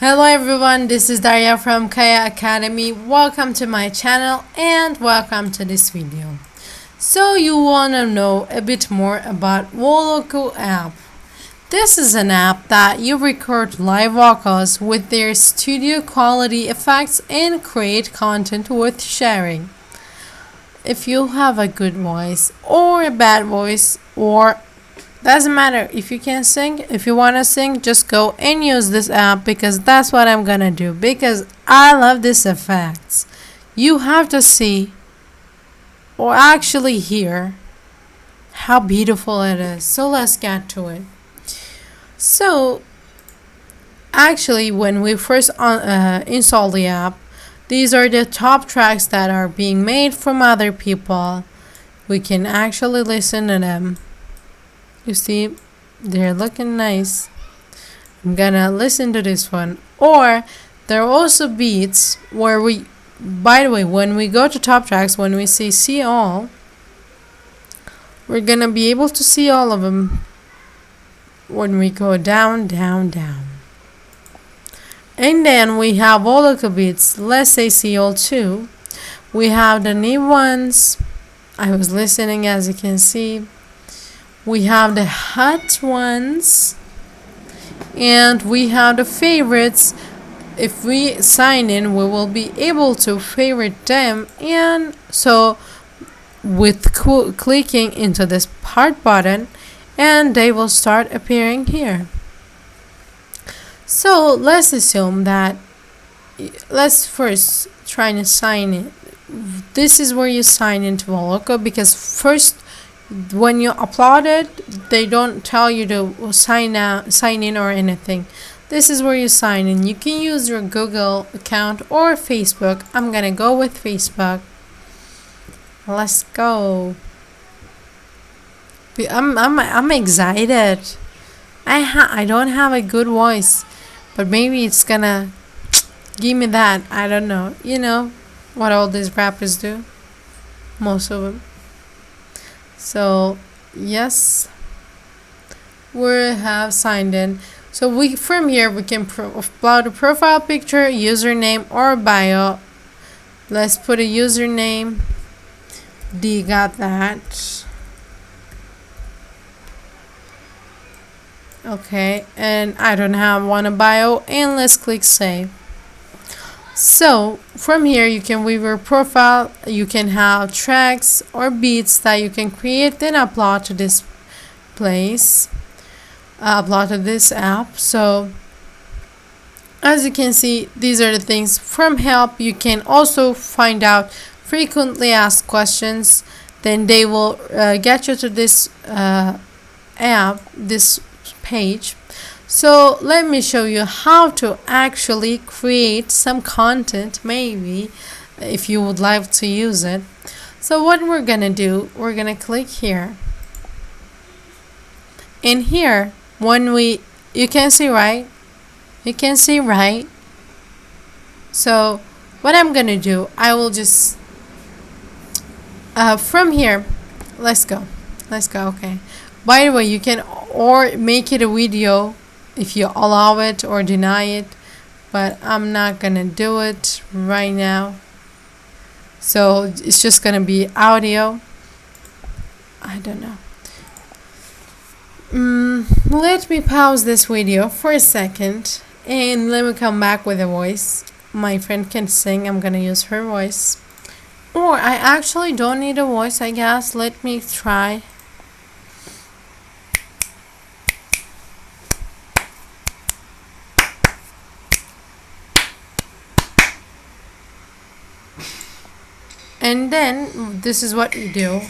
Hello everyone, this is Daria from Kaya Academy. Welcome to my channel and welcome to this video. So you want to know a bit more about Voloco app. This is an app that you record live vocals with their studio quality effects and create content worth sharing. If you have a good voice or a bad voice, or doesn't matter if you can sing, if you want to sing, just go and use this app, because that's what I'm gonna do, because I love this effects. You have to see or actually hear how beautiful it is. So let's get to it. So actually, when we first install the app, these are the top tracks that are being made from other people. We can actually listen to them. You see, they're looking nice. I'm gonna listen to this one. Or there are also beats where by the way, when we go to top tracks, when we say see all, we're gonna be able to see all of them when we go down, down, down. And then we have Voloco beats. Let's say see all 2. We have the new ones. I was listening, as you can see. We have the hot ones, and we have the favorites. If we sign in, we will be able to favorite them, and so with clicking into this heart button, and they will start appearing here. So let's assume that, let's first try to sign in. This is where you sign into Voloco, because first, when you upload it, they don't tell you to sign in or anything. This is where you sign in. You can use your Google account or Facebook. I'm gonna go with Facebook. Let's go. I'm excited. I don't have a good voice, but maybe it's gonna give me that. I don't know. You know what all these rappers do, most of them. So yes, we have signed in. So from here we can upload a profile picture, username, or bio. Let's put a username. D got that. Okay, and I don't have one a bio, and let's click save. So from here you can weave your profile. You can have tracks or beats that you can create, then upload to this place, upload to this app. So as you can see, these are the things. From help, you can also find out frequently asked questions, then they will get you to this app, this page. So let me show you how to actually create some content, maybe, if you would like to use it. So what we're gonna do, we're gonna click here. In here, you can see, right? You can see, right? So what I'm gonna do, I will just from here, let's go, okay. By the way, you can or make it a video if you allow it or deny it, but I'm not gonna do it right now. So it's just gonna be audio. I don't know. Let me pause this video for a second and let me come back with a voice. My friend can sing. I'm gonna use her voice, or I actually don't need a voice, I guess. Let me try. And then this is what you do.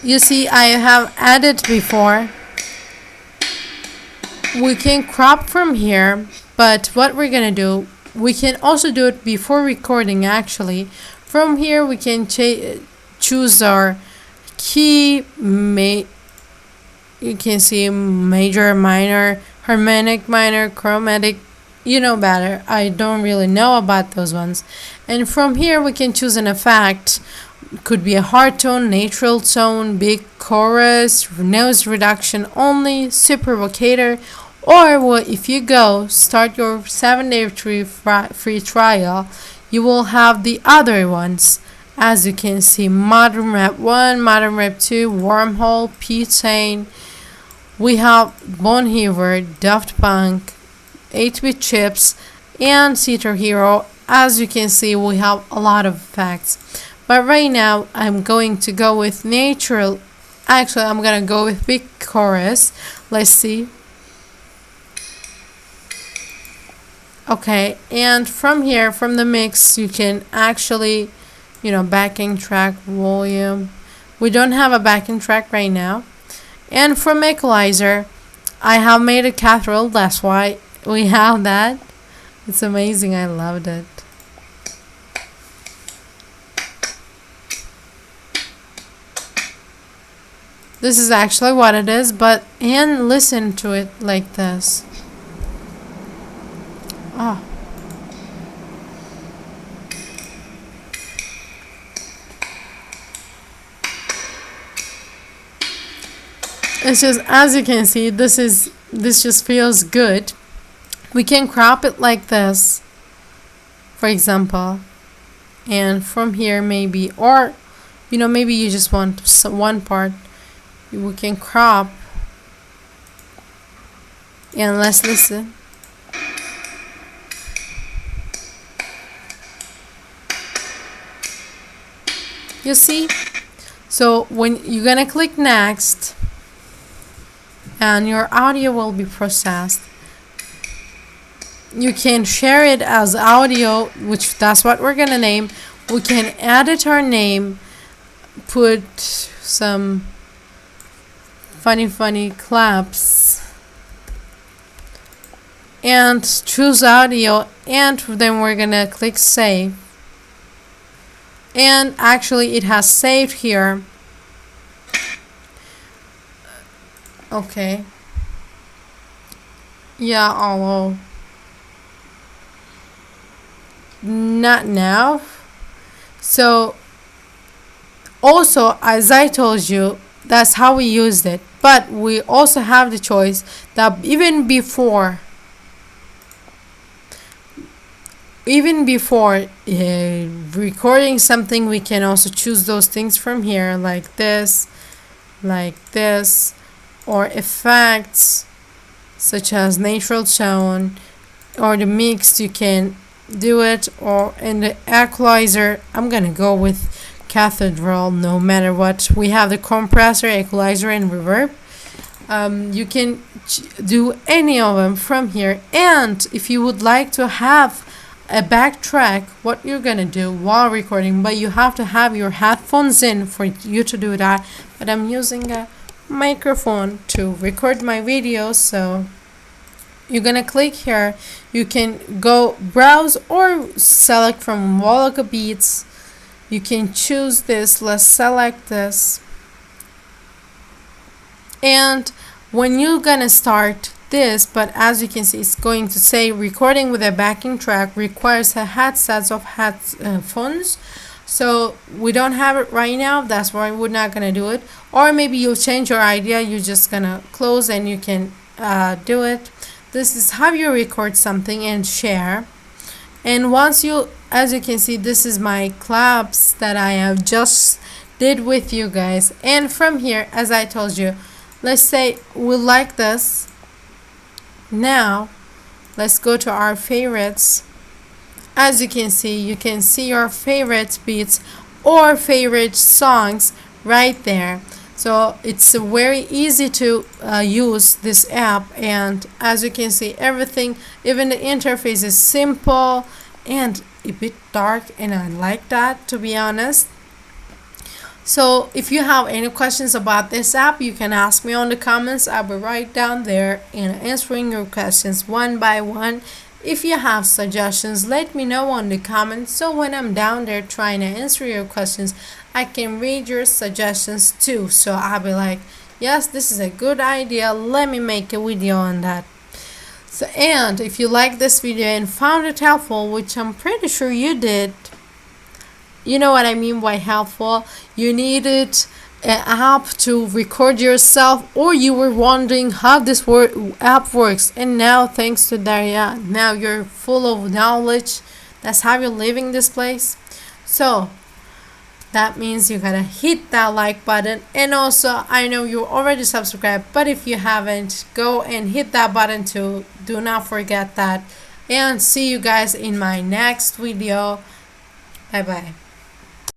You see, I have added before. We can crop from here, but what we're gonna do, we can also do it before recording. Actually, from here we can choose our key. You can see major, minor, harmonic, minor, chromatic. You know better. I don't really know about those ones. And from here we can choose an effect. Could be a hard tone, natural tone, big chorus, noise reduction only, super vocator, Or if you go start your 7-day free trial, you will have the other ones. As you can see, Modern Rap 1, Modern Rap 2, Wormhole, P-Chain. We have Bon Iver, Daft Punk, 8-Bit Chips, and Citer Hero. As you can see, we have a lot of effects. But right now, I'm going to go with natural. Actually, I'm going to go with big chorus. Let's see. Okay, and from here, from the mix, you can actually, backing track, volume. We don't have a backing track right now. And from equalizer, I have made a cathedral. That's why we have that. It's amazing. I loved it. This is actually what it is, and listen to it like this. Oh. It's just, as you can see, this just feels good. We can crop it like this, for example, and from here maybe, or maybe you just want one part. We can crop, and let's listen. You see? So when you're gonna click next, and your audio will be processed, you can share it as audio, which that's what we're gonna name. We can edit our name, put some funny claps, and choose audio, and then we're gonna click save. And actually it has saved here. Okay. Yeah, although not now. So also, as I told you, that's how we used it. But we also have the choice that even before recording something, we can also choose those things from here, like this, or effects such as natural tone, or the mix. You can do it, or in the equalizer, I'm gonna go with cathedral no matter what. We have the compressor, equalizer, and reverb. You can do any of them from here. And if you would like to have a backtrack, what you're gonna do while recording, but you have to have your headphones in for you to do that. But I'm using a microphone to record my videos, so you're gonna click here. You can go browse or select from Voloco beats. You can choose this. Let's select this, and when you're gonna start this, but as you can see, it's going to say recording with a backing track requires a headsets of headphones. So we don't have it right now. That's why we're not gonna do it. Or maybe you'll change your idea. You're just gonna close and you can do it. This is how you record something and share. And once you, as you can see, this is my claps that I have just did with you guys. And from here, as I told you, let's say we like this. Now let's go to our favorites. As you can see your favorite beats or favorite songs right there. So it's very easy to use this app, and as you can see, everything, even the interface is simple and a bit dark, and I like that, to be honest. So if you have any questions about this app, you can ask me on the comments. I'll be right down there and answering your questions one by one. If you have suggestions, let me know on the comments, so when I'm down there trying to answer your questions, I can read your suggestions too. So I'll be like, yes, this is a good idea, let me make a video on that. So, and if you like this video and found it helpful, which I'm pretty sure you did, you know what I mean by helpful. You needed an app to record yourself, or you were wondering how this app works, and now thanks to Daria, now you're full of knowledge. That's how you're leaving this place. So that means you gotta hit that like button, and also I know you already subscribed, but if you haven't, go and hit that button too. Do not forget that, and see you guys in my next video. Bye bye.